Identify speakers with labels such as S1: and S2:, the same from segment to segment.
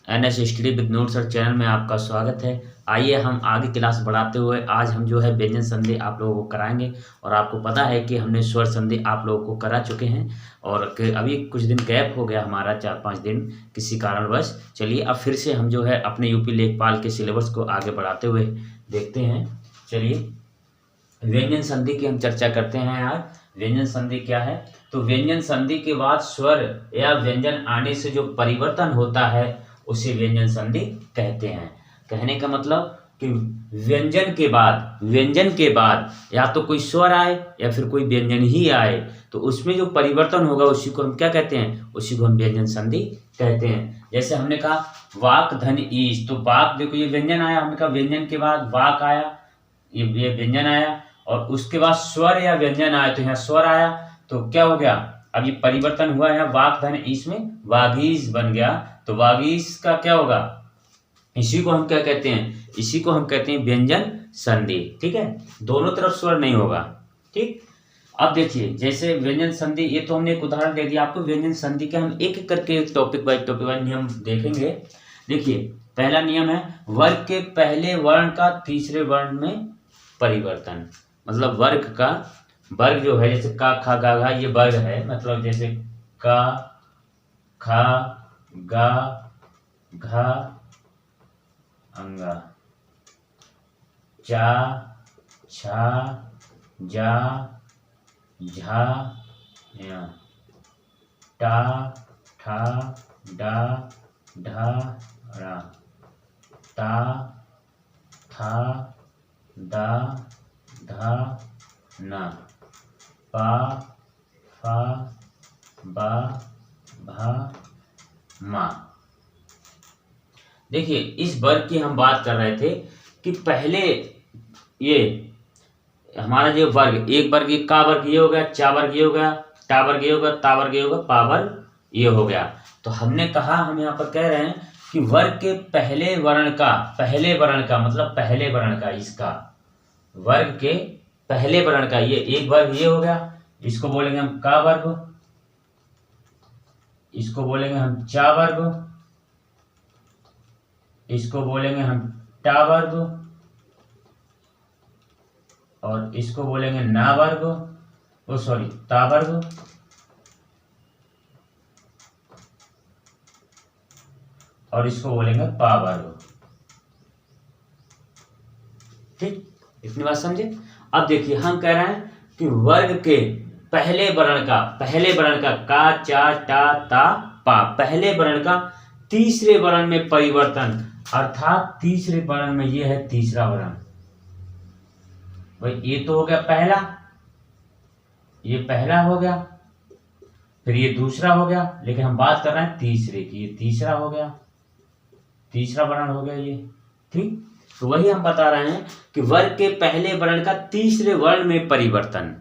S1: NS study with notes sir channel में आपका स्वागत है। आइए हम आगे क्लास बढ़ाते हुए आज हम जो है व्यंजन संधि आप लोगों को कराएंगे। और आपको पता है कि हमने स्वर संधि आप लोगों को करा चुके हैं और अभी कुछ दिन गैप हो गया हमारा 4-5 दिन किसी कारणवश। चलिए अब फिर से हम जो है अपने यूपी लेखपाल के सिलेबस को आगे बढ़ाते हुए देखते हैं। चलिए व्यंजन संधि की हम चर्चा करते हैं यार। व्यंजन संधि क्या है? तो व्यंजन संधि के बाद स्वर या व्यंजन आने से जो परिवर्तन होता है उसे व्यंजन संधि कहते हैं। कहने का मतलब कि व्यंजन के बाद या तो कोई स्वर आए या फिर कोई व्यंजन ही आए तो उसमें जो परिवर्तन होगा उसी को हम क्या कहते हैं? उसी को हम व्यंजन संधि कहते हैं। जैसे हमने कहा वाक धन ईश, तो वाक देखो ये व्यंजन आया, हमने कहा व्यंजन के बाद वाक आया, ये व्यंजन आया और उसके बाद स्वर या व्यंजन आया तो यहाँ स्वर आया तो क्या हो गया? अब ये परिवर्तन हुआ है वाक धन ईश में वागीश बन गया। तो वागीश का क्या होगा? इसी को हम क्या कहते हैं? इसी को हम कहते हैं व्यंजन संधि। ठीक है, दोनों तरफ स्वर नहीं होगा। ठीक, अब देखिए जैसे व्यंजन संधि, ये तो हमने एक उदाहरण दे दिया आपको। व्यंजन संधि के हम एक एक करके टॉपिक वाइज नियम देखेंगे। देखिए पहला नियम है वर्ग के पहले वर्ण का तीसरे वर्ण में परिवर्तन। मतलब वर्ग जो है जैसे का खा गा घा ये वर्ग है, मतलब जैसे का खा गा घा अंगा, चा छा जा झा या, टा ठा डा ढा रा, ता था दा धा ना, पा फा बा भा मा। देखिए इस वर्ग की हम बात कर रहे थे कि पहले ये हमारा जो वर्ग, एक वर्ग ये का वर्ग ये हो गया, चा वर्ग ये हो गया, टा वर्ग ये हो गया, ता वर्ग ये हो गया, पा वर्ग ये हो गया। तो हमने कहा, हम यहाँ पर कह रहे हैं कि वर्ग के पहले वर्ण का मतलब पहले वर्ण का, इसका वर्ग के पहले वर्ण का ये एक वर्ग ये हो गया, इसको बोलेंगे हम का वर्ग, इसको बोलेंगे हम चा वर्ग, इसको बोलेंगे हम टा वर्ग और इसको बोलेंगे ना वर्ग, ता वर्ग। और इसको बोलेंगे पा वर्ग। ठीक, इतनी बात समझे। अब देखिए हम कह रहे हैं कि वर्ग के पहले वर्ण का का चा टा ता पा, पहले वर्ण का तीसरे वर्ण में परिवर्तन, अर्थात तीसरे वर्ण में ये है तीसरा वर्ण। भाई ये तो हो गया पहला, ये पहला हो गया, फिर ये दूसरा हो गया, लेकिन हम बात कर रहे हैं तीसरे की, ये तीसरा हो गया, तीसरा वर्ण हो गया ये। ठीक, तो वही हम बता रहे हैं कि वर्ग के पहले वर्ण का तीसरे वर्ण में परिवर्तन।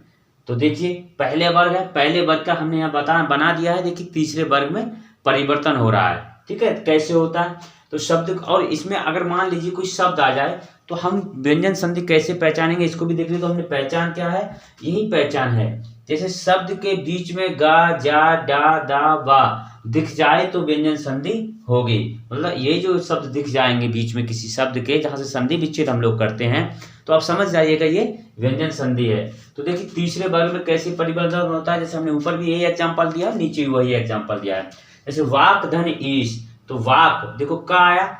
S1: तो देखिए पहले वर्ग है, पहले वर्ग का हमने यहाँ बना दिया है। देखिए तीसरे वर्ग में परिवर्तन हो रहा है। ठीक है, कैसे होता है? तो शब्द, और इसमें अगर मान लीजिए कोई शब्द आ जाए तो हम व्यंजन संधि कैसे पहचानेंगे इसको भी देख लीजिए। तो हमने पहचान क्या है? यही पहचान है, जैसे शब्द के बीच में गा जा डा दा वा दिख जाए तो व्यंजन संधि होगी। मतलब ये जो शब्द दिख जाएंगे बीच में किसी शब्द के, जहां से संधि विच्छेद हम लोग करते हैं, तो आप समझ जाइएगा ये व्यंजन संधि है। तो देखिए तीसरे वर्ग में कैसे परिवर्तन होता है, जैसे हमने ऊपर भी यही एग्जांपल दिया, नीचे भी वही एग्जांपल दिया है। जैसे वाक धन ईश, तो वाक देखो का आया,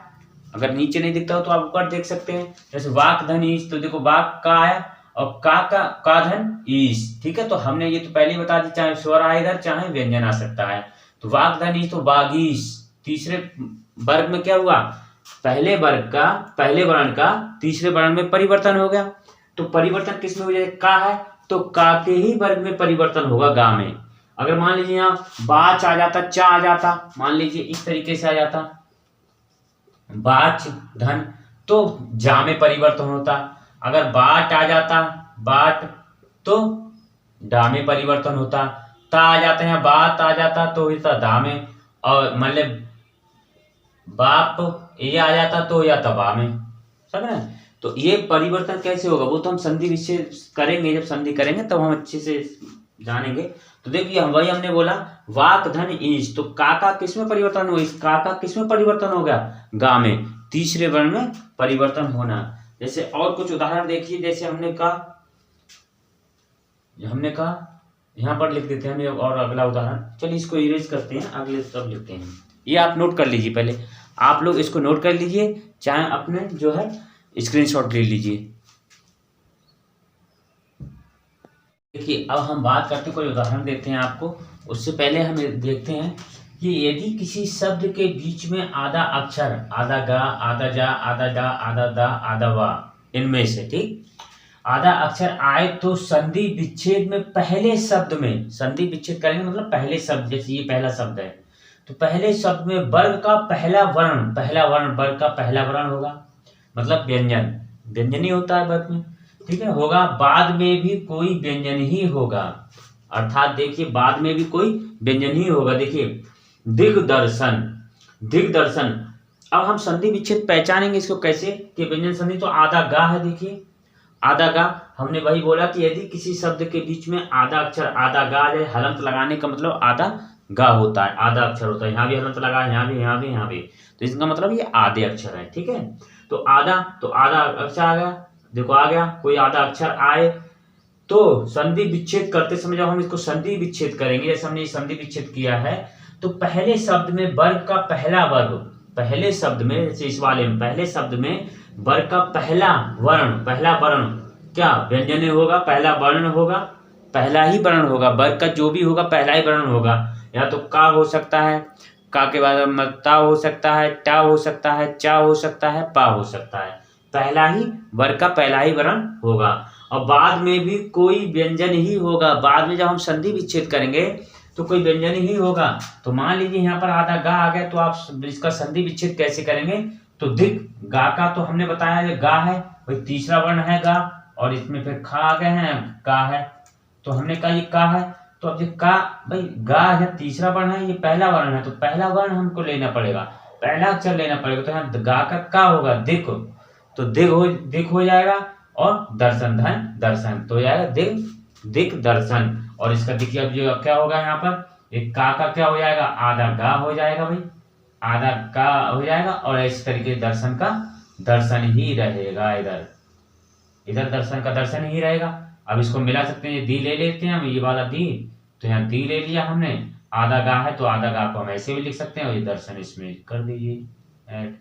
S1: अगर नीचे नहीं दिखता हो तो आप ऊपर देख सकते हैं। जैसे वाक धन ईश, तो देखो वाक का आया और का धन ईश। ठीक है, तो हमने ये तो पहले ही बता दी, चाहे स्वर आए इधर चाहे व्यंजन आ सकता है। तो वाक धन ईश तो वागीश, तीसरे वर्ग में क्या हुआ? पहले वर्ण का तीसरे वर्ण में परिवर्तन हो गया। तो परिवर्तन किस में हो जाए? का है तो का के ही वर्ग में परिवर्तन होगा, गा में। अगर मान लीजिए यहाँ बाच आ जाता, चा आ जाता, मान लीजिए इस तरीके से आ जाता बाच धन, तो जा में परिवर्तन होता। अगर बाट आ जाता, बाट, तो डा में परिवर्तन होता। ता आ जाता है, बात आ जाता तो होता दा में, और मतलब बाप ये आ जाता तो या तबा में। समझ रहे? तो ये परिवर्तन कैसे होगा वो तो हम संधि विच्छेद करेंगे, जब संधि करेंगे तब हम अच्छे से जानेंगे। तो देखिए वही हमने बोला वाक धन ईश, तो का किस में परिवर्तन हुआ, इस का किस में परिवर्तन हो गया, गा में, तीसरे वर्ण में परिवर्तन होना। जैसे और कुछ उदाहरण देखिए, जैसे हमने कहा यहाँ पर लिख देते हैं हम और अगला उदाहरण, चलिए इसको इरेज करते हैं, अगले तब लिखते हैं। ये आप नोट कर लीजिए, पहले आप लोग इसको नोट कर लीजिए, चाहे अपने जो है स्क्रीनशॉट ले लीजिए। देखिए अब हम बात करते हैं, कोई उदाहरण देते हैं आपको, उससे पहले हम देखते हैं कि यदि किसी शब्द के बीच में आधा अक्षर, आधा गा, आधा जा, आधा डा, आधा दा, आधा वा, इनमें से ठीक आधा अक्षर आए तो संधि विच्छेद में पहले शब्द में, संधि विच्छेद करेंगे मतलब पहले शब्द, जैसे ये पहला शब्द है तो पहले शब्द में वर्ग का पहला वर्ण वर्ग का पहला वर्ण होगा, मतलब व्यंजन ही होता है वर्ग में, ठीक है, होगा। बाद में भी कोई व्यंजन ही होगा, अर्थात देखिए बाद में भी कोई व्यंजन ही होगा। देखिए दिग्दर्शन, अब हम संधि विच्छेद पहचानेंगे इसको कैसे कि व्यंजन संधि, तो आधा गा है, देखिए आधा गा, हमने वही बोला कि यदि किसी शब्द के बीच में आधा अक्षर आधा गा आ जाए, हलंत लगाने का मतलब आधा गा होता है, आधा अक्षर होता है, यहाँ भी हलंत लगा, यहाँ भी, तो इसका मतलब ये आधे अक्षर है, ठीक है। तो आधा अक्षर आ गया, देखो आ गया, कोई आधा अक्षर आए तो संधि विच्छेद करते समय जब हम इसको संधि विच्छेद करेंगे, जैसे हमने संधि विच्छेद किया है, तो पहले शब्द में वर्ग का पहला वर्ग, पहले शब्द में, जैसे इस वाले में पहले शब्द में वर्ग का पहला वर्ण क्या व्यंजन होगा, पहला वर्ण होगा, पहला ही वर्ण होगा, वर्ग का जो भी होगा पहला ही वर्ण होगा, या तो का हो सकता है, का के बाद ता हो सकता है, टा हो सकता है, चा हो सकता है, पा हो सकता है, पहला ही वर्ग का पहला ही वर्ण होगा। और बाद में भी कोई व्यंजन ही होगा, बाद में जब हम संधि विच्छेद करेंगे तो कोई व्यंजन ही होगा। तो मान लीजिए यहाँ पर आधा गा आ गया, तो आप इसका संधि विच्छेद कैसे करेंगे, तो दिग गा का तो हमने बताया ये गा है, वही तीसरा वर्ण है गा, और इसमें फिर खा आ गए हैं, का है, तो हमने कहा ये का है, तो अब ये का भाई गा है तीसरा वर्ण है, ये पहला वर्ण है, तो पहला वर्ण हमको लेना पड़ेगा, पहला अक्षर लेना पड़ेगा, तो यहाँ गा का होगा दिक, तो दिक हो जाएगा, और दर्शन तो हो जाएगा दिक दर्शन। और इसका देखिए अब जो क्या होगा यहाँ पर, एक का क्या हो जाएगा, आधा गा हो जाएगा भाई, आधा का हो जाएगा, और इस तरीके दर्शन का दर्शन ही रहेगा, इधर दर्शन का दर्शन ही रहेगा। अब इसको मिला सकते हैं, दी ले लेते हैं हम, ये वाला दी, तो यहाँ दी ले लिया हमने, आधा गा है तो आधा गा को हम ऐसे भी लिख सकते हैं, और ये दर्शन इसमें कर दीजिए ऐड,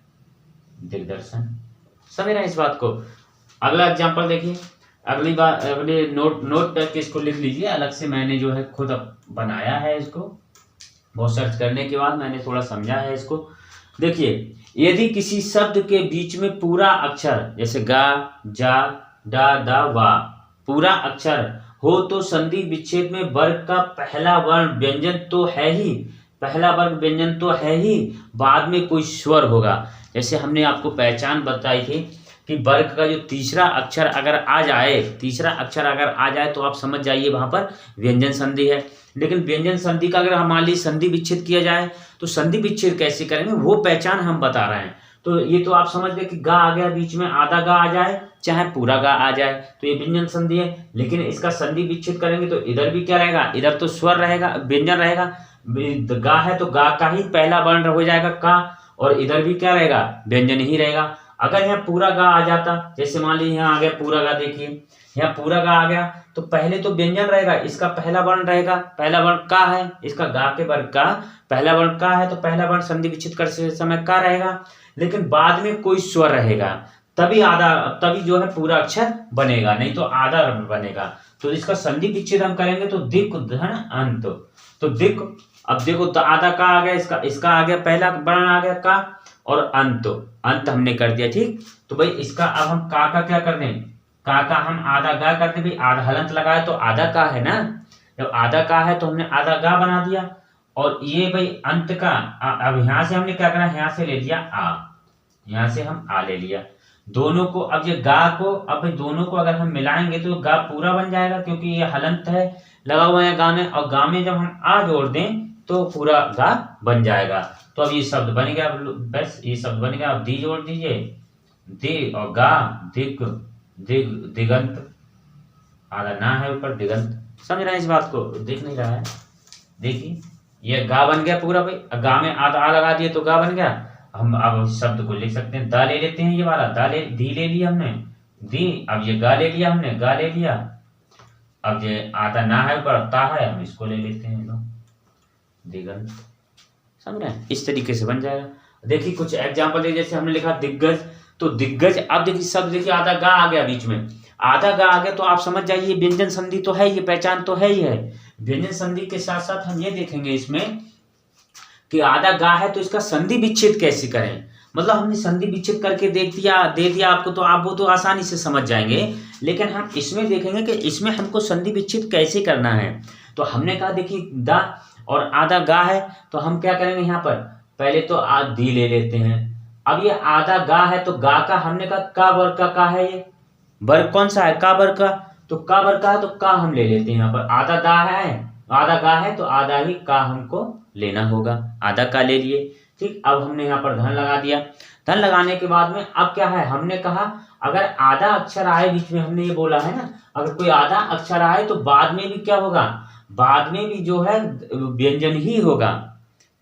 S1: दिग्दर्शन, समझ रहे हैं इस बात को। अगला एग्जाम्पल देखिए, अगले नोट करके इसको लिख लीजिए, अलग से मैंने जो है खुद बनाया है इसको, बहुत सर्च करने के बाद मैंने थोड़ा समझा है इसको। देखिए यदि किसी शब्द के बीच में पूरा अक्षर, जैसे गा, जा, डा, दा, वा, पूरा अक्षर हो तो संधि विच्छेद में वर्ग का पहला वर्ण व्यंजन तो है ही, पहला वर्ग व्यंजन तो है ही, बाद में कोई स्वर होगा। जैसे हमने आपको पहचान बताई थी कि वर्ग का जो तीसरा अक्षर अगर आ जाए, तो आप समझ जाइए वहां पर व्यंजन संधि है। लेकिन व्यंजन संधि का अगर मान लीजिए संधि विच्छेद किया जाए, तो संधि विच्छेद कैसे करेंगे वो पहचान हम बता रहे हैं। तो ये तो आप समझ गए कि गा आ गया, बीच में आधा गा आ जाए चाहे पूरा गा आ जाए तो ये व्यंजन संधि है। लेकिन इसका संधि विच्छेद करेंगे तो इधर भी क्या रहेगा, इधर तो स्वर रहेगा, व्यंजन रहेगा, गा है तो गा का ही पहला वर्ण हो जाएगा का, और इधर भी क्या रहेगा, व्यंजन ही रहेगा। अगर यहाँ पूरा गा आ जाता, जैसे मान लीजिए यहाँ आ गया पूरा गा, देखिए यहाँ पूरा गा आ गया, तो पहले तो व्यंजन रहेगा, इसका पहला वर्ण रहेगा, पहला वर्ण का है, इसका गा के वर्ग का पहला वर्ण का है, तो पहला वर्ण संधि विच्छेद करते समय का रहेगा। लेकिन बाद में कोई स्वर रहेगा, तभी जो है पूरा अक्षर बनेगा, नहीं तो आधा बनेगा। तो इसका संधि विच्छेद हम करेंगे तो दिक धन अंत, तो दिक, अब देखो तो आधा का आ गया, इसका आ गया पहला वर्ण आ गया का, और अंत हमने कर दिया, ठीक। तो भाई इसका अब हम का क्या कर दें, का हम आधा गा कर दे, भाई आधा हलंत लगाए तो आधा का है ना, जब आधा का है तो हमने आधा गा बना दिया। और ये भाई अंत का, अब यहां से हमने क्या करा, यहां से ले लिया आ, यहां से हम आ ले लिया, दोनों को, अब ये गा को, अब भाई दोनों को अगर हम मिलाएंगे तो गा पूरा बन जाएगा, क्योंकि ये हलंत है लगा हुआ है गा में, और गा में जब हम आ जोड़ दें तो पूरा गा बन जाएगा। तो अब ये शब्द बन गया, बस ये शब्द बन गया। अब दी जोड़ दीजिए, दि और गा, दिग दिगंत, आधा ना है ऊपर, दिगंत, समझ रहे हैं इस बात को? देख नहीं रहा है, देखिए ये गा बन गया पूरा भाई, गा में आ लगा दिए तो गा बन गया। हम अब इस शब्द को लिख सकते हैं, दा ले लेते हैं, ये वाला दा ले, दी ले लिया हमने, दी, अब ये गा ले लिया हमने, गा ले लिया। अब ये आधा ना है ऊपर ता है, हम इसको ले लेते हैं लोग, दिगंत। समझ रहे हैं? इस तरीके से बन जाएगा। देखिए कुछ एग्जाम्पल है, जैसे हमने लिखा दिग्गज, तो दिग्गज, अब देखिए शब्द देखिए आधा गा आ गया बीच में, आधा गा आ गया तो आप समझ जाइए व्यंजन संधि तो है, ये पहचान तो है ही है। व्यंजन संधि के साथ साथ हम ये देखेंगे इसमें कि आधा गा है तो इसका संधि विच्छेद कैसे करें। मतलब हमने संधि विच्छेद करके देख दिया, दे दिया आपको, तो आप वो तो आसानी से समझ जाएंगे, लेकिन हम इसमें देखेंगे कि इसमें हमको संधि विच्छेद कैसे करना है। तो हमने कहा देखिए दा और आधा गा है, तो हम क्या करेंगे यहाँ पर, पहले तो दी ले लेते हैं। अब ये आधा गा है तो गा का हमने कहा का वर्ग का है, ये वर्ग कौन सा है, का वर्ग का, तो का वर्ग का है तो का हम ले लेते हैं। यहाँ पर आधा दा है, आधा गा है तो आधा ही का हमको लेना होगा, आधा का ले लिए। ठीक, अब हमने यहाँ पर धन लगा दिया। धन लगाने के बाद में अब क्या है, हमने कहा अगर आधा अक्षर आए बीच में, हमने ये बोला है ना, अगर कोई आधा अक्षर आए तो बाद में भी क्या होगा, बाद में भी जो है व्यंजन ही होगा,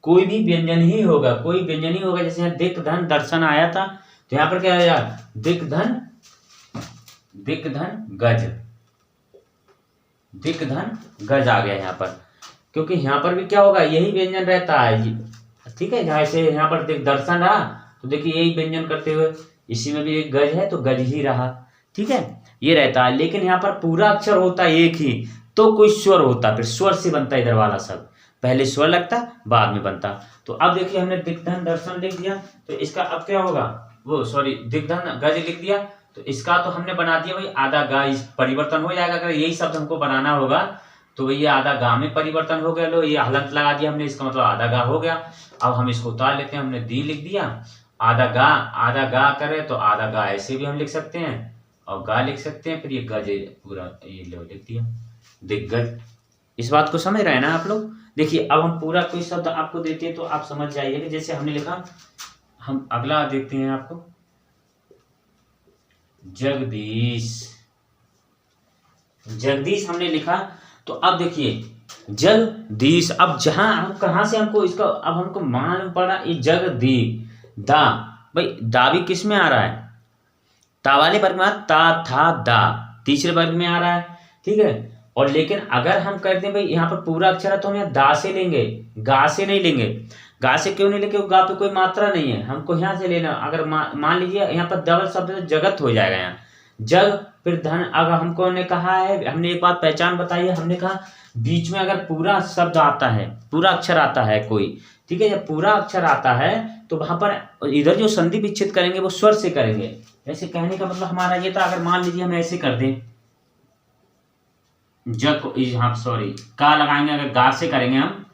S1: कोई भी व्यंजन ही होगा, कोई व्यंजन ही होगा। जैसे यहाँ दिक धन दर्शन आया था, तो यहाँ पर क्या आया, दिक धन गज, दिक धन गज आ गया यहाँ पर, क्योंकि यहाँ पर भी क्या होगा, यही व्यंजन रहता है। ठीक है, जैसे यहाँ पर दिक दर्शन रहा तो देखिए यही व्यंजन करते हुए, इसी में भी एक गज है तो गज ही रहा। ठीक है, ये रहता है, लेकिन यहाँ पर पूरा अक्षर होता है एक ही, तो कोई स्वर होता, फिर स्वर से बनता इधर वाला शब्द, पहले स्वर लगता बाद में बनता। तो अब देखिए हमने दिग्धन दर्शन लिख दिया, तो इसका अब क्या होगा, वो सॉरी दिग्धन गज लिख दिया, तो इसका तो हमने बना दिया भाई आधा गा, इस परिवर्तन हो जाएगा। अगर यही शब्द हमको बनाना होगा तो ये आधा गा में परिवर्तन हो गया, लो ये हलंत लगा दिया हमने, इसका मतलब आधा गा हो गया। अब हम इसको उतार लेते हैं, हमने दी लिख दिया, आधा गा करे तो आधा गा ऐसे भी हम लिख सकते हैं और गा लिख सकते हैं, फिर ये गज पूरा ये लिख दिया दिग्गज। इस बात को समझ रहे हैं ना आप लोग? देखिए अब हम पूरा कोई शब्द आपको देते हैं तो आप समझ जाइए कि जैसे हमने लिखा, हम अगला देखते हैं आपको, जगदीश, जगदीश हमने लिखा, तो अब देखिए जगदीश, अब जहां हम कहां से हमको इसका अब हमको मालूम पड़ा, ये जगदी दा, भाई दा भी किस में आ रहा है, ता वाले वर्ग में ता था दा, तीसरे वर्ग में आ रहा है। ठीक है, और लेकिन अगर हम कहते हैं भाई यहाँ पर पूरा अक्षर है तो हम यहाँ दा से लेंगे, गा से नहीं लेंगे। गा से क्यों नहीं लेंगे, गा पे कोई मात्रा नहीं है, हमको यहाँ से लेना। अगर मान लीजिए यहाँ पर डबल शब्द है, जगत हो जाएगा यहाँ, जग फिर धन। अगर हमको ने कहा है, हमने एक बात पहचान बताई है, हमने कहा बीच में अगर पूरा शब्द आता है, पूरा अक्षर आता है कोई, ठीक है, जब पूरा अक्षर आता है तो वहां पर इधर जो संधि विच्छेद करेंगे वो स्वर से करेंगे। ऐसे कहने का मतलब हमारा ये था, अगर मान लीजिए हम ऐसे कर दें, जग यहाँ सॉरी का लगाएंगे, अगर गा से करेंगे हम,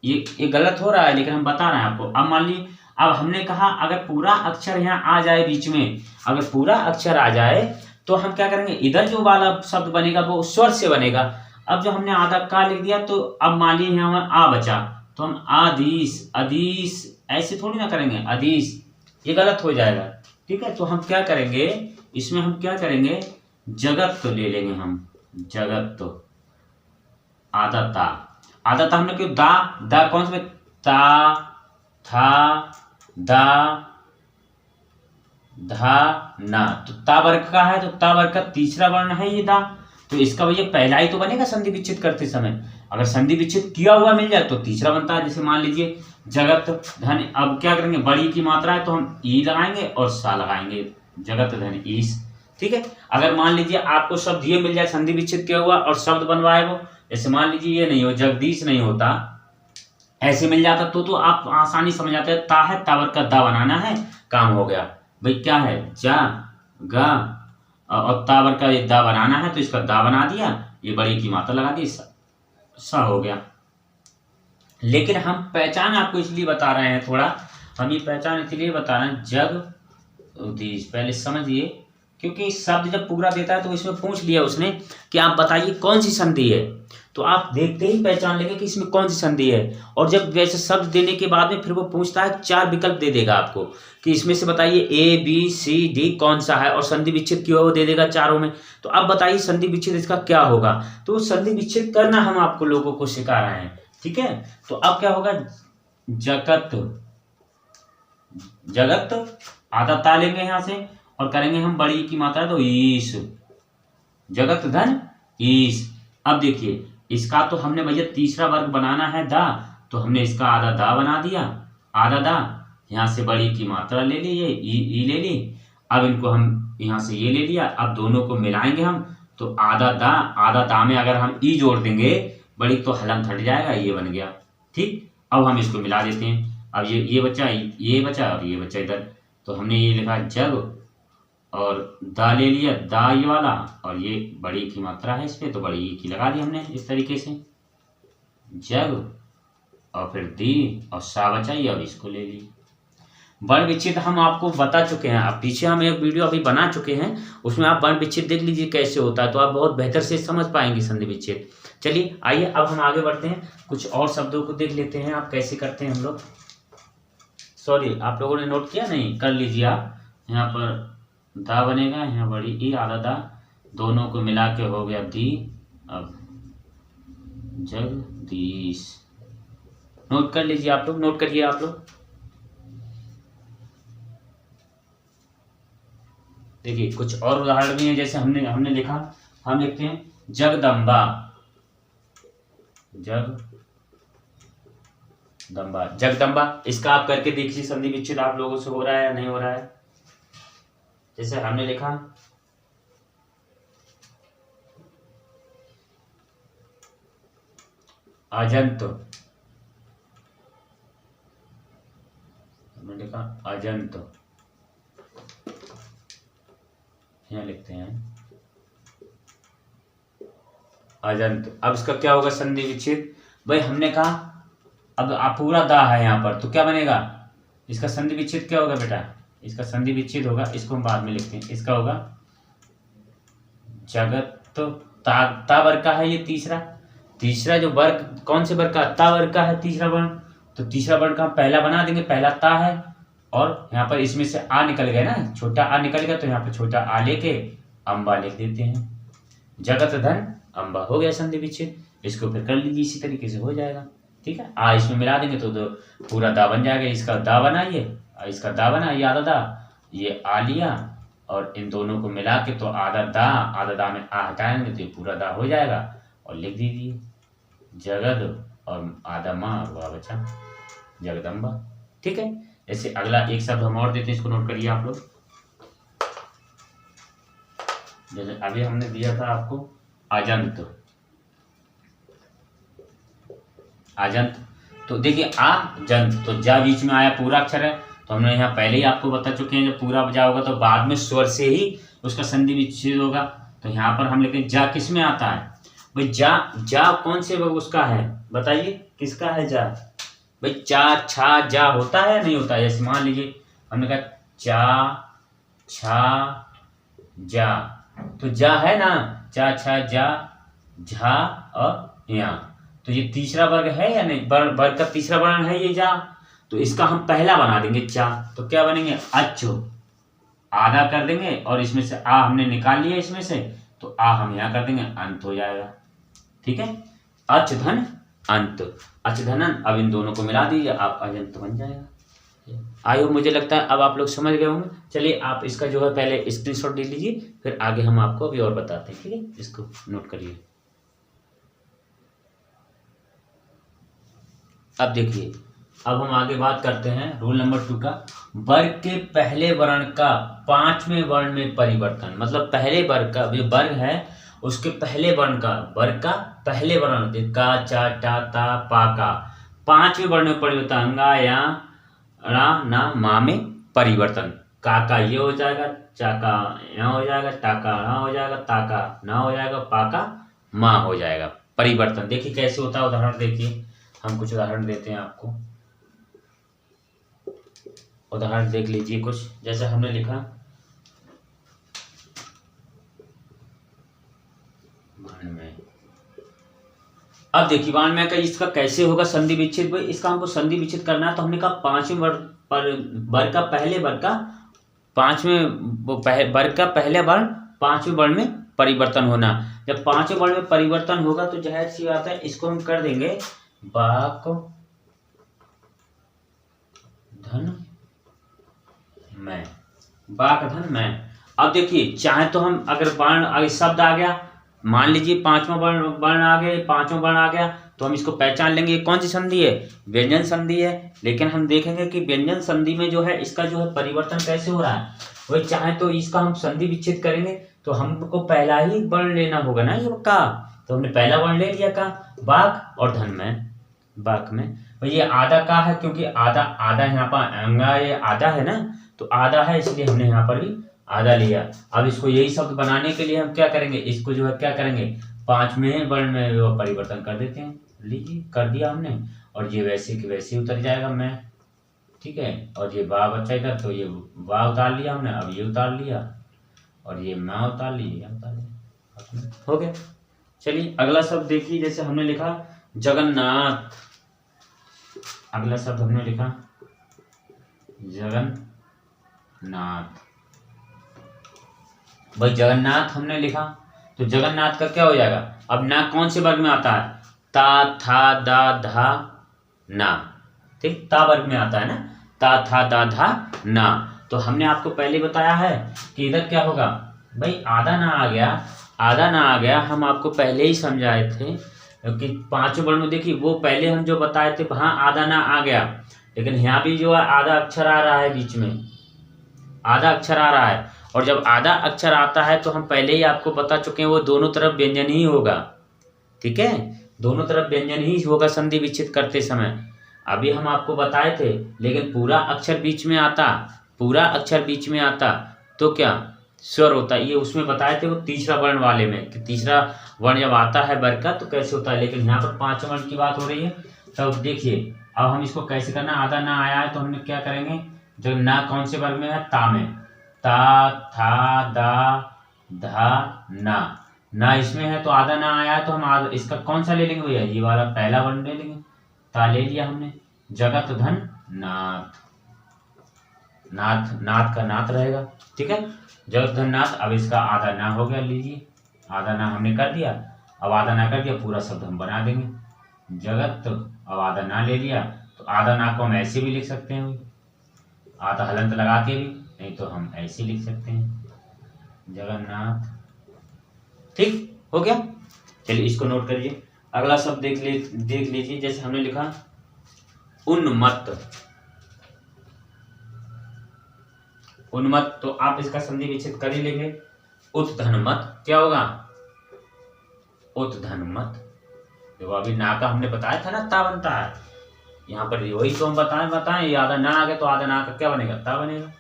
S1: ये गलत हो रहा है लेकिन हम बता रहे हैं आपको। अब मान लीजिए, अब हमने कहा अगर पूरा अक्षर यहाँ आ जाए बीच में, अगर पूरा अक्षर आ जाए तो हम क्या करेंगे, इधर जो वाला शब्द बनेगा वो स्वर से बनेगा। अब जो हमने आधा का लिख दिया, तो अब मान लीजिए यहाँ आ बचा, तो हम आदीश, अदीश ऐसे थोड़ी ना करेंगे, अदीश, ये गलत हो जाएगा। ठीक है, तो हम क्या करेंगे इसमें, हम क्या करेंगे, जगत तो ले लेंगे हम, जगत तो आधा ता हमने क्यों दा कौन सा, ता था दा धा ना, तो ता वर्ग का है, तो ता वर्ग का तीसरा वर्ण है ये दा, तो इसका भैया पहला ही तो बनेगा संधि विच्छेद करते समय। अगर संधि विच्छेद किया हुआ मिल जाए तो तीसरा बनता है। जैसे मान लीजिए जगत धन, अब क्या करेंगे, बड़ी की मात्रा है तो हम ई लगाएंगे और सा लगाएंगे, जगत धन ईस। ठीक है, अगर मान लीजिए आपको शब्द ये मिल जाए संधि विच्छेद किया हुआ और शब्द बनवाए वो, जैसे मान लीजिए ये नहीं हो, जगदीश नहीं होता, ऐसे मिल जाता तो आप आसानी समझ जाते हैं, ता है, तावर का दा बनाना है, काम हो गया भाई। क्या है, जा गा और तावर का ये दा बनाना है, तो इसका दा बना दिया, ये बड़ी की मात्रा लगा दी, सा हो गया। लेकिन हम पहचान आपको इसलिए बता रहे हैं, थोड़ा हम ये पहचान इसलिए बता रहे हैं, जगदीश पहले समझिए, क्योंकि शब्द जब पूरा देता है तो इसमें पूछ लिया उसने कि आप बताइए कौन सी संधि है, तो तो आप देखते ही पहचान लेंगे कि इसमें कौन सी संधि है। और जब वैसे शब्द देने के बाद में फिर वो पूछता है, 4 विकल्प दे देगा आपको कि इसमें से बताइए ए बी सी डी कौन सा है, और संधि विच्छेद क्यों है वो दे देगा चारों में। तो अब बताइए संधि विच्छेद इसका क्या होगा। तो संधि विच्छेद करना हम आपको लोगों को सिखा रहे हैं, ठीक है। तो अब क्या होगा, जगत आधा ता लेंगे यहाँ से और करेंगे हम बड़ी की मात्रा तो ईश, जगत धन ईश। अब देखिए इसका तो हमने भैया तीसरा वर्ग बनाना है दा, तो हमने इसका आधा दा बना दिया, आधा दा, यहाँ से बड़ी की मात्रा ले ली, ये ई ले ली। अब इनको हम यहाँ से ये ले लिया, अब दोनों को मिलाएंगे हम, तो आधा दा में अगर हम ई जोड़ देंगे बड़ी तो हलन हट जाएगा, ये बन गया, ठीक। अब हम इसको मिला देते हैं। अब ये बचा और ये बचा इधर, तो हमने ये लिखा जग और दा ले लिया, दा ये वाला, और ये बड़ी की मात्रा है इस पे, तो बड़ी की लगा दी हमने इस तरीके से, जग और फिर दी और सा बचाई और इसको ले ली। वर्ण विच्छेद हम आपको बता चुके हैं, अब पीछे हम एक वीडियो अभी बना चुके हैं, उसमें आप वर्ण विच्छेद देख लीजिए कैसे होता है, तो आप बहुत बेहतर से समझ पाएंगे संधि विच्छेद। चलिए आइए अब हम आगे बढ़ते हैं, कुछ और शब्दों को देख लेते हैं आप कैसे करते हैं हम लोग। सॉरी, आप लोगों ने नोट किया नहीं, कर लीजिए आप। यहाँ पर दा बनेगा, यहाँ बड़ी ई, आधा दा, दोनों को मिला के हो गया दी। अब जगदीश, नोट कर लीजिए आप लोग, नोट करिए आप लोग। देखिए कुछ और उदाहरण भी हैं, जैसे हमने लिखा, हम लिखते हैं जगदम्बा, जगदम्बा। इसका आप करके देखिए संधि विच्छेद आप लोगों से हो रहा है या नहीं हो रहा है। जैसे हमने लिखा अजंत, हमने लिखा अजंत, यहाँ लिखते हैं अजंत। अब इसका क्या होगा संधि विच्छेद, भाई हमने कहा अब आप पूरा दा है यहाँ पर, तो क्या बनेगा इसका संधि विच्छेद, क्या होगा बेटा, इसका संधि विच्छेद होगा, इसको हम बाद में लिखते हैं, इसका होगा जगत, तो ता वर्ग का है ये तीसरा जो वर्ग, कौन से वर्ग का, ता वर्ग का है तीसरा वर्ण, तो तीसरा वर्ण का हम पहला बना देंगे, पहला ता है, और यहाँ पर इसमें से आ निकल गया ना, छोटा आ निकल गया, तो यहाँ पर छोटा आ लेके अम्बा लिख देते हैं, जगत धन अम्बा, हो गया संधि विच्छेद। इसको फिर कर लीजिए इसी तरीके से हो जाएगा, ठीक है। आ इसमें मिला देंगे तो पूरा दा बन जाएगा, इसका दा बनाइए, इसका दा बना, ये आधा दा, ये आ लिया, और इन दोनों को मिला के तो आधा दा में आ हटाएंगे तो ये पूरा दा हो जाएगा, और लिख दीजिए जगद और आधा माँ और वह बचा जगदम्बा, ठीक है। ऐसे अगला एक शब्द हम और देते हैं, इसको नोट करिए आप लोग। जैसे अभी हमने दिया था आपको अजंत, तो देखिए जंत, तो जा बीच में आया पूरा अक्षर है, तो हमने यहाँ पहले ही आपको बता चुके हैं, जब पूरा बजा होगा तो बाद में स्वर से ही उसका संधि विच्छेद होगा। तो यहाँ पर हम लिखते हैं जा, किस में आता है भाई, जा कौन से उसका है, बताइए किसका है जा भाई, चा छा जा होता है या नहीं होता है। जैसे मान लीजिए हमने कहा चा छा जा, तो जा है ना, चा छा जा, झा और या, तो ये तीसरा वर्ग है या नहीं, वर्ग का तीसरा वर्ण है ये जा, तो इसका हम पहला बना देंगे चा, तो क्या बनेंगे अच्छो, आधा कर देंगे और इसमें से आ हमने निकाल लिया इसमें से, तो आ हम यहाँ कर देंगे, अंत हो जाएगा, ठीक है। अच धन अंत, अच धन अंत, अब इन दोनों को मिला दीजिए, आप अजंत बन जाएगा। आई होप मुझे लगता है अब आप लोग समझ गए होंगे। चलिए आप इसका जो है पहले स्क्रीनशॉट ले लीजिए, फिर आगे हम आपको अभी और बताते हैं, ठीक है। इसको नोट करिए। अब देखिए, अब हम आगे बात करते हैं रूल नंबर 2 का, वर्ग के पहले वर्ण का 5वें वर्ण में परिवर्तन। मतलब पहले वर्ग का जो वर्ग है उसके पहले वर्ण का, वर्ग का पहले वर्ण का, चा टा ता पा का 5वें वर्ण में परिवर्तन, अंगा या रा ना मा में परिवर्तन। का ये हो जाएगा, चा का यहाँ हो जाएगा, टा का यहाँ हो जाएगा, ता का ना हो जाएगा, पा का माँ हो जाएगा, परिवर्तन। देखिए कैसे होता है, उदाहरण देखिए, हम कुछ उदाहरण देते हैं आपको, उदाहरण देख लीजिए कुछ। जैसे हमने लिखा वर्ण में, अब देखिए बाण में का इसका कैसे होगा संधि विच्छेद। भाई इसका हमको संधि विच्छेद करना है तो हमने कहा पांचवें वर्ग का पहले वर्ग का वर्ग का पहले वर्ण पांचवें वर्ण में परिवर्तन होना। जब पांचवें वर्ण में परिवर्तन होगा तो जाहिर सी बात है इसको हम कर देंगे बाक धन मैं, बाक धन मैं। अब देखिए चाहे तो हम अगर वर्ण शब्द आ गया, मान लीजिए पांचवा वर्ण आ गया, पांचवा वर्ण आ गया तो हम इसको पहचान लेंगे कौन सी संधि है, व्यंजन संधि है। लेकिन हम देखेंगे कि व्यंजन संधि में जो है इसका जो है परिवर्तन कैसे हो रहा है। वही चाहे तो इसका हम संधि विच्छेद करेंगे तो हमको पहला ही वर्ण लेना होगा ना, ये का तो हमने पहला वर्ण ले लिया का बाक और धन में, बाक में। ये आधा का है क्योंकि आधा आधा यहाँ पर अंगा ये आधा है ना, तो आधा है इसलिए हमने यहाँ पर भी आधा लिया। अब इसको यही शब्द बनाने के लिए हम क्या करेंगे, इसको जो है क्या करेंगे पांचवें वर्ण में परिवर्तन कर देते हैं। लीजिए कर दिया हमने, और ये वैसे कि वैसे उतर जाएगा मैं, ठीक है। और ये बा बच्चा इधर, तो ये बा उतार लिया हमने, अब ये उतार लिया और ये मैं उतार लिया, उतार लिया, हो गया। चलिए अगला शब्द देखिए, जैसे हमने लिखा जगन्नाथ। अगला शब्द हमने लिखा जगन्नाथ। भाई जगन्नाथ हमने लिखा तो जगन्नाथ का क्या हो जाएगा, अब ना कौन से वर्ग में आता है, ता था दा धा ना, ठीक, ता वर्ग में आता है ना, ता था दा धा ना। तो हमने आपको पहले बताया है कि इधर क्या होगा, भाई आधा ना आ गया, आधा ना आ गया, हम आपको पहले ही समझाए थे क्योंकि पांचों वर्ण में देखिए वो पहले हम जो बताए थे वहां आधा ना आ गया, लेकिन यहाँ भी जो है आधा अक्षर आ रहा है, बीच में आधा अक्षर आ रहा है। और जब आधा अक्षर आता है तो हम पहले ही आपको बता चुके हैं वो दोनों तरफ व्यंजन ही होगा, ठीक है, दोनों तरफ व्यंजन ही होगा संधि विच्छेद करते समय। अभी हम आपको बताए थे, लेकिन पूरा अक्षर बीच में आता, पूरा अक्षर बीच में आता तो क्या स्वर होता, ये उसमें बताए थे वो तीसरा वर्ण वाले में कि तीसरा वर्ण जब आता है वर्ग का तो कैसे होता है। लेकिन यहाँ पर पांचवें वर्ण की बात हो रही है। तब देखिए अब हम इसको कैसे करना, आधा ना आया है तो हमने क्या करेंगे, जो ना कौन से वर्ग में है, ता में, ता था दा धा ना इसमें है तो आधा ना आया है तो हम आधा इसका कौन सा ले लेंगे भैया, ये वाला पहला वर्ण ले लेंगे, ता ले लिया हमने। जगत धन नाथ, नाथ नाथ का नाथ रहेगा, ठीक है, जगत धन नाथ। अब इसका आधा ना हो गया, लीजिए आधा ना हमने कर दिया, अब आधा ना कर दिया पूरा शब्द हम बना देंगे जगत। अब आधा ना ले लिया तो आधा ना को हम ऐसे भी लिख सकते हैं, आधा हलंत लगा के भी, नहीं तो हम ऐसे लिख सकते हैं जगन्नाथ, ठीक हो गया। चलिए इसको नोट करिए। अगला शब्द देख लीजिए, जैसे हमने लिखा उन्मत्त। उन्मत्त तो आप इसका संधि विच्छेद कर ही लेंगे, उत्धनमत क्या होगा, उत्धनमत। देखो अभी ना का हमने बताया था ना ता बनता है, यहाँ पर वही तो हम बताएं आधा ना आ गया तो आधा ना का क्या बनेगा, ता बनेगा,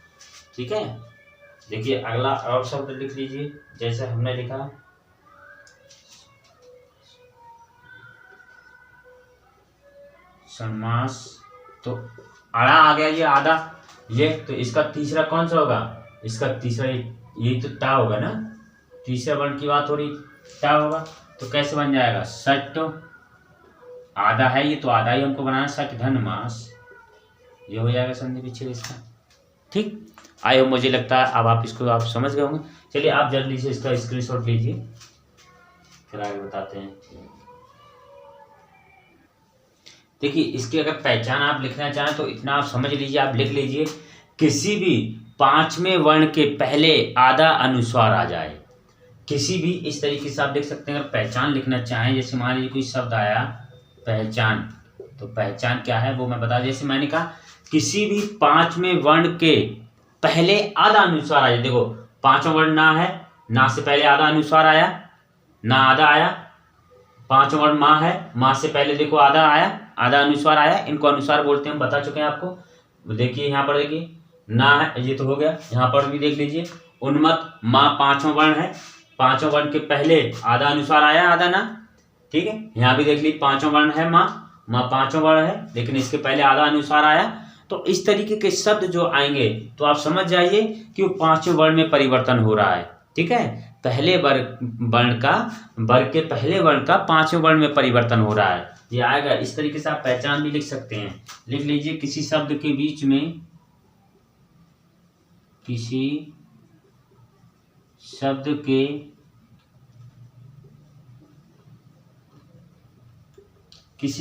S1: ठीक है। देखिए अगला और शब्द लिख लीजिए, जैसे हमने लिखा समास। तो अड़ा आ गया ये आधा, ये तो इसका तीसरा कौन सा होगा, इसका तीसरा ये तो ता होगा ना, तीसरा वर्ण की बात हो रही, ता होगा। तो कैसे बन जाएगा, सट, आधा है ये तो आधा ही हमको बनाना, सट धन मास, ये हो जाएगा संधि विच्छेद इसका, ठीक। आयो मुझे लगता है अब आप इसको आप समझ गए होंगे। चलिए आप जल्दी से इसका स्क्रीनशॉट लीजिए, फिर आगे बताते हैं। देखिए इसकी अगर पहचान आप लिखना चाहें तो इतना आप समझ लीजिए, आप लिख लीजिए किसी भी पांचवें वर्ण के पहले आधा अनुस्वार आ जाए, किसी भी इस तरीके से आप लिख सकते हैं। अगर पहचान लिखना चाहें, जैसे मान लीजिए कोई शब्द आया पहचान, तो पहचान क्या है वो मैं बता, जैसे मैंने कहा किसी भी पांचवें वर्ण के पहले आधा अनुस्वार आया। देखो पांचवा वर्ण ना है, ना से पहले आधा अनुस्वार आया, ना आधा आया। पांचवा वर्ण माँ है, माँ से पहले देखो आधा आया, आधा अनुस्वार आया, इनको अनुस्वार बोलते हैं, हम बता चुके हैं आपको। देखिए यहाँ पर देखिए ना है, ये तो हो गया। यहाँ पर भी देख लीजिए उन्मत्त, माँ पांचवा वर्ण है, पांचवा वर्ण के पहले आधा अनुस्वार आया, आधा ना, ठीक है। यहाँ भी देख लीजिए पांचवा वर्ण है माँ पांचवा वर्ण है, लेकिन इसके पहले आधा अनुस्वार आया। तो इस तरीके के शब्द जो आएंगे तो आप समझ जाइए कि वो पांचवें वर्ण में परिवर्तन हो रहा है, ठीक है। पहले वर्ग के पहले वर्ण का पांचवें वर्ण में परिवर्तन हो रहा है, ये आएगा। इस तरीके से आप पहचान भी लिख सकते हैं। लिख लीजिए, किसी शब्द के बीच में, किसी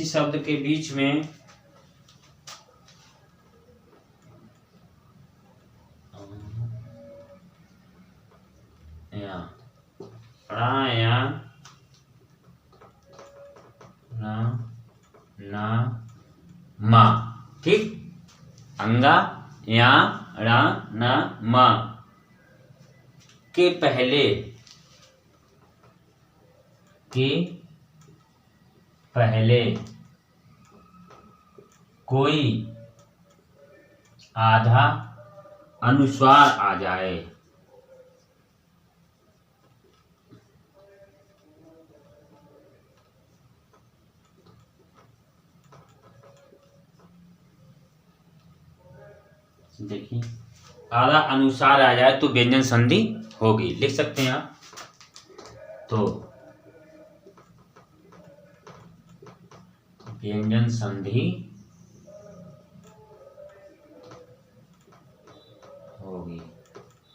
S1: शब्द के बीच में मा, ठीक, अंगा या रा ना मा के पहले कोई आधा अनुस्वार आ जाए। देखिए, आधा अनुसार आ जाए तो व्यंजन संधि होगी, लिख सकते हैं आप। तो व्यंजन संधि होगी,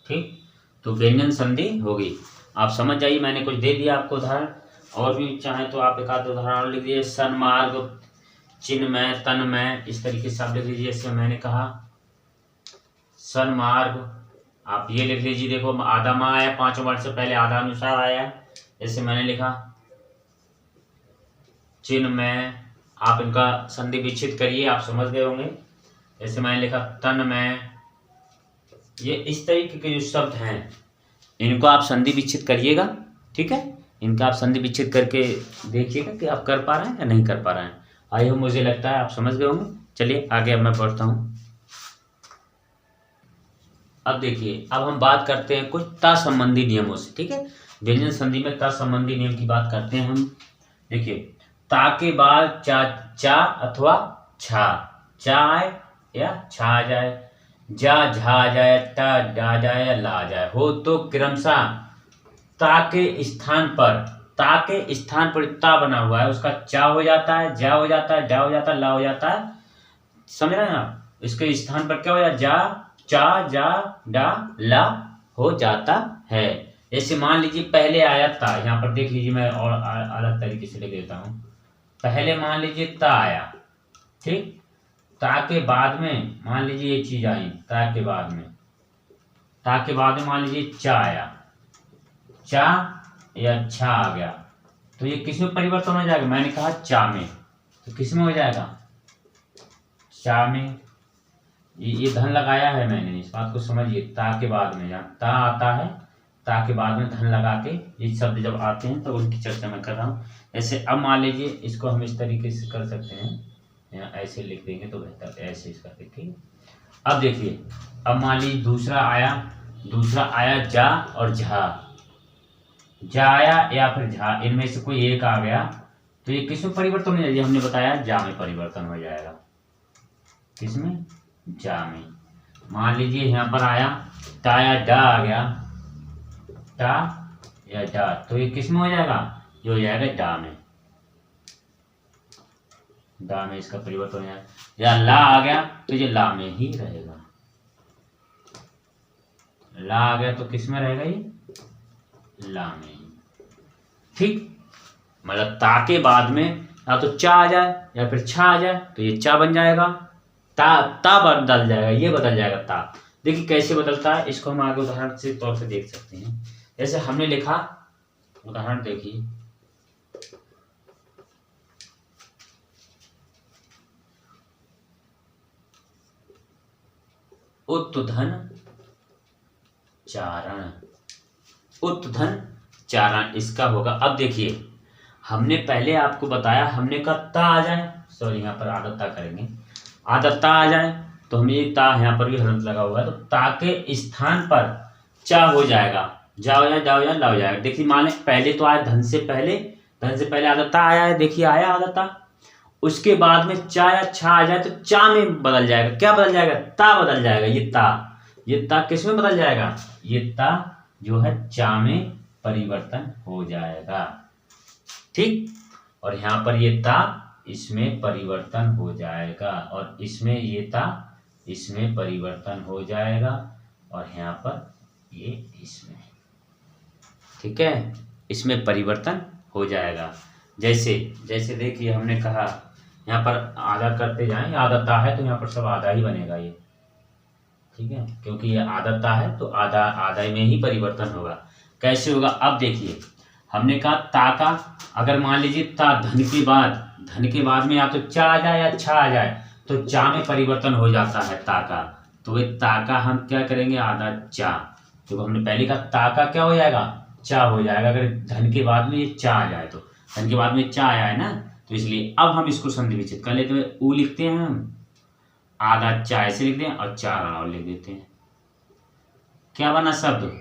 S1: ठीक। तो व्यंजन संधि होगी, आप समझ जाइए। मैंने कुछ दे दिया आपको उदाहरण, और भी चाहे तो आप एक आध उदाहरण लिख दीजिए। सन्मार्ग, चिन्मय, तन्मय, इस तरीके से आप लिख लीजिए। जैसे मैंने कहा सन्मार्ग, आप ये लिख लीजिए। देखो, आधा माँ आया, 5 वर्ड से पहले आधा अनुसार आया। जैसे मैंने लिखा चिन्मय, आप इनका संधि विच्छेद करिए, आप समझ गए होंगे। जैसे मैंने लिखा तन्मय, ये इस तरीके के जो शब्द हैं इनको आप संधि विच्छेद करिएगा, ठीक है। इनका आप संधि विच्छेद करके देखिएगा कि आप कर पा रहे हैं या नहीं कर पा रहे हैं। आई होप, मुझे लगता है आप समझ गए होंगे। चलिए आगे अब मैं पढ़ता हूँ। अब देखिए, अब हम बात करते हैं कुछ ता संबंधी नियमों से, ठीक है। व्यंजन संधि में ता संबंधी नियम की बात करते हैं हम। देखिए, ता के बाद चा अथवा छा, चा आए या छा आ जाए, जा झा आ जाए, टा डा आ जाए या ला आ जाए, हो तो क्रमशः ता के स्थान पर ता बना हुआ है, उसका चा हो जाता है, जा हो जाता है, डा हो जाता है, ला हो जाता है। समझ रहे हैं आप? इसके स्थान पर क्या हो जाता है? चा, जा, डा, ला हो जाता है। जैसे मान लीजिए पहले आया ता, यहाँ पर देख लीजिए, मैं और अलग तरीके से लिख देता हूँ। पहले मान लीजिए ता आया, ठीक। ता के बाद में मान लीजिए ये चीज आई, ता के बाद में मान लीजिए चा आया, चा या छा आ गया, तो ये किस में परिवर्तन हो जाएगा? मैंने कहा चा में, तो किस में हो जाएगा? चा में। ये धन लगाया है मैंने, इस बात को समझिए। ता के बाद में, जहाँ ता आता है, ता के बाद में धन लगा के ये शब्द जब आते हैं तो उनकी चर्चा मैं कर रहा हूँ। ऐसे अब मान लीजिए इसको हम इस तरीके से कर सकते हैं, या ऐसे लिख देंगे तो बेहतर, ऐसे इसका देखिए। अब देखिए, अब मान लीजिए दूसरा आया जा और झा, जा आया या फिर झा, इनमें से कोई एक आ गया, तो ये किस में परिवर्तन हो जाएगा? हमने बताया जा में परिवर्तन हो जाएगा। किसमें? जा में। मान लीजिए यहाँ पर आया ता या डा आ गया, टा या डा, तो ये किस में हो जाएगा? ये हो जाएगा डा में। डा में इसका परिवर्तन हो जाएगा। या ला आ गया तो ये ला में ही रहेगा। ला आ गया तो किस में रहेगा? ये ला में ही, ठीक। मतलब ता के बाद में या तो चा आ जाए या फिर छा आ जाए, तो ये चा बन जाएगा। ता बदल जाएगा, ये बदल जाएगा ता। देखिए कैसे बदलता है, इसको हम आगे उदाहरण से तौर पे देख सकते हैं। जैसे हमने लिखा, उदाहरण देखिए, उत्तधन चारण, उत्तधन चारण इसका होगा। अब देखिए, हमने पहले आपको बताया, हमने कहा ता आ जाए, सॉरी यहाँ पर आधा ता करेंगे, आधा ता आ जाए, तो हमें ये ता यहाँ पर भी हलंत लगा हुआ है, तो ता के स्थान पर चा हो जाएगा, जा हो जाए, जा हो जाए, ला हो जाएगा। देखिए मान लें पहले तो आया धन से पहले आधा ता आया है, देखिए आया आधा ता, उसके बाद में चा या छा आ जाए तो चा में बदल जाएगा। क्या बदल जाएगा? ता बदल जाएगा। ये ता किस में बदल जाएगा? ये ता जो है चा में परिवर्तन हो जाएगा। ठीक, और यहाँ पर ये ता इसमें परिवर्तन हो जाएगा, और इसमें ये ता इसमें परिवर्तन हो जाएगा, और यहाँ पर ये इसमें। ठीक है, इसमें परिवर्तन हो जाएगा। जैसे जैसे देखिए हमने कहा यहाँ पर आधा करते जाएं, आधा है तो यहाँ पर सब आधा ही बनेगा ये। ठीक है, क्योंकि ये आधा है तो आधा आधा में ही परिवर्तन होगा। कैसे होगा, अब देखिए हमने कहा ता का, अगर मान लीजिए ता धन के बाद में या तो चा आ जाए या छा आ जाए, तो चा में परिवर्तन हो जाता है ता का। तो ये ता का हम क्या करेंगे, आधा चा। तो हमने पहले कहा ता का क्या हो जाएगा, चा हो जाएगा। अगर धन के बाद में ये चा आ जाए, तो धन के बाद में चा आया है ना, तो इसलिए अब हम इसको संधि विच्छेद कर लेते हैं। ऊ लिखते हैं हम, आधा चा ऐसे लिखते हैं और चार और लिख देते हैं। क्या बना शब्द,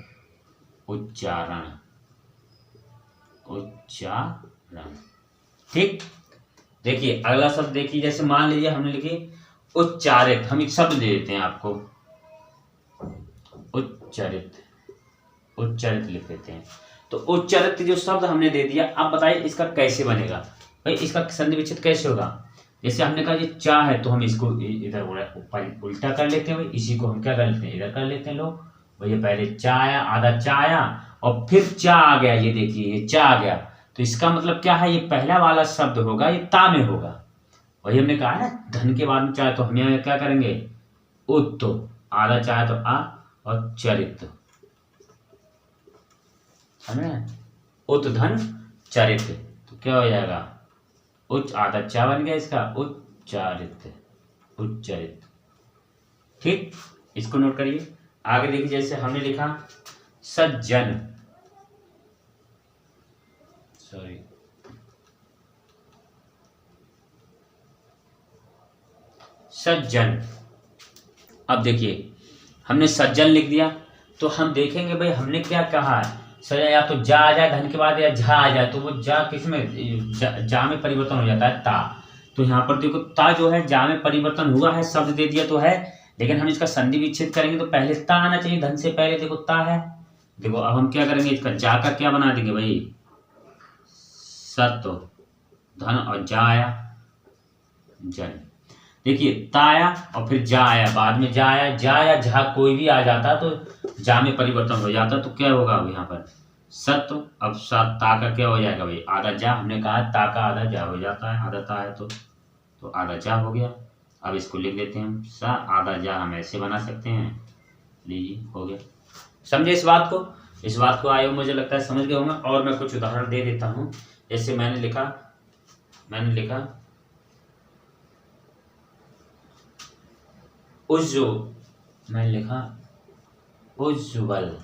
S1: उच्चारण। उच्चारण। ठीक, देखिए अगला शब्द देखिए, जैसे मान लीजिए हमने लिखे उच्चारित, हम एक शब्द दे देते हैं आपको, उच्चारित। उच्चारित लिख देते हैं। तो उच्चारित जो शब्द हमने दे दिया, अब बताइए इसका कैसे बनेगा भाई, इसका संधि विच्छेद कैसे होगा। जैसे हमने कहा ये चा है तो हम इसको इधर उल्टा कर लेते हैं भाई, इसी को हम क्या कर लेते हैं, इधर कर लेते हैं लोग भाई। पहले चा आया, आधा चा आया और फिर चा आ गया, ये देखिए ये चा आ गया, तो इसका मतलब क्या है, ये पहला वाला शब्द होगा ये ता में होगा। वही हमने कहा ना धन के बाद में चा, तो हम यहाँ क्या करेंगे, उत, तो आधा चा है तो आ, और चरित, उत धन चरित, तो क्या हो जाएगा, उच्च, आधा चा बन गया इसका, उच्चारित। उच्चारित। ठीक, इसको नोट करिए। आगे देखिए, जैसे हमने लिखा सज्जन, सॉरी सज्जन। अब देखिए हमने सज्जन लिख दिया, तो हम देखेंगे भाई हमने क्या कहा है, सजा या तो जा आ जाए धन के बाद या झा आ जाए, तो वो जा किस में, जा में परिवर्तन हो जाता है ता। तो यहाँ पर देखो ता जो है जा में परिवर्तन हुआ है, शब्द दे दिया तो है, लेकिन हम इसका संधि विच्छेद करेंगे तो पहले ता आना चाहिए, धन से पहले देखो ता है। देखो अब हम क्या करेंगे, इसका जा का क्या बना देंगे भाई, सत्व, धन और जा आया जन। देखिए ता आया और फिर जा आया, बाद में जा आया, जा या झा कोई भी आ जाता तो जा में परिवर्तन हो जाता, तो क्या होगा यहाँ पर सत्व। अब ता का क्या हो जाएगा भाई, आधा जा, हमने कहा ता का आधा जा हो जाता है, आधा ता है तो आधा जा हो गया। अब इसको लिख देते हैं हम, सा आधा जा, हम ऐसे बना सकते हैं, लीजिए हो गया। समझे इस बात को, इस बात को आयो मुझे लगता है समझ गए होंगे। और मैं कुछ उदाहरण दे देता हूँ। जैसे मैंने लिखा उज्ज्वल।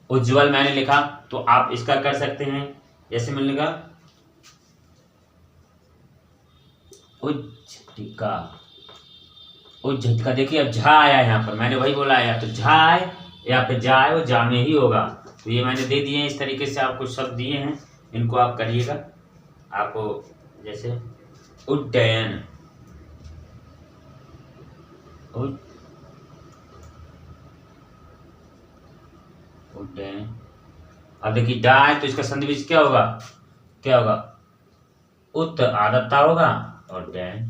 S1: उज्ज्वल मैंने लिखा, तो आप इसका कर सकते हैं। जैसे मैंने लिखा उज्झटिका। उज्झटिका, देखिए अब झा आया यहाँ पर, मैंने वही बोला या तो झा आए या फिर जा आए, वो जा में ही होगा। तो ये मैंने दे दिए हैं, इस तरीके से आपको शब्द दिए हैं, इनको आप करिएगा। आपको जैसे उड्डयन, उड्डयन। अब देखिए डा है तो इसका संधि विच्छेद क्या होगा, उत आधा ता होगा और डैन,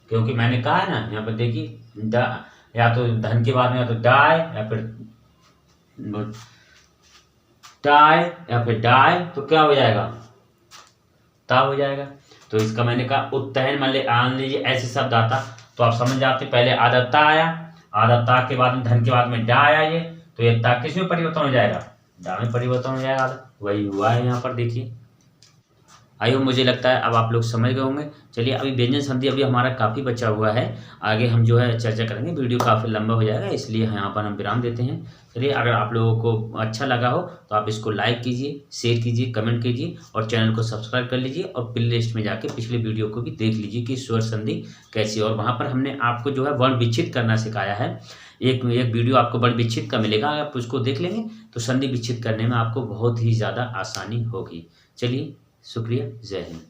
S1: क्योंकि मैंने कहा है ना यहाँ पर देखिए डा, या तो धन के बाद में या तो डाय या फिर टाय या फिर डाय, तो क्या हो जाएगा, ता हो जाएगा। तो इसका मैंने कहा उत्तहन, मान लीजिए ऐसे शब्द आता तो आप समझ जाते, पहले आधा ता आया, आधा ता के बाद में धन के बाद में डा आया, ये तो ये ता किस में परिवर्तन हो जाएगा, डा में परिवर्तन हो जाएगा। वही हुआ है यहाँ पर, देखिए। आई होप मुझे लगता है अब आप लोग समझ गए होंगे। चलिए अभी व्यंजन संधि अभी हमारा काफ़ी बचा हुआ है, आगे हम जो है चर्चा करेंगे। वीडियो काफ़ी लंबा हो जाएगा, इसलिए यहाँ पर हम विराम देते हैं। चलिए अगर आप लोगों को अच्छा लगा हो तो आप इसको लाइक कीजिए, शेयर कीजिए, कमेंट कीजिए और चैनल को सब्सक्राइब कर लीजिए और प्ले लिस्ट में जाके पिछले वीडियो को भी देख लीजिए कि स्वर संधि कैसी है। और वहाँ पर हमने आपको जो है वर्ण विच्छेद करना सिखाया है। एक वीडियो आपको वर्ण विच्छेद का मिलेगा, अगर आप उसको देख लेंगे तो संधि विच्छेद करने में आपको बहुत ही ज़्यादा आसानी होगी। चलिए शुक्रिया, जय हिंद।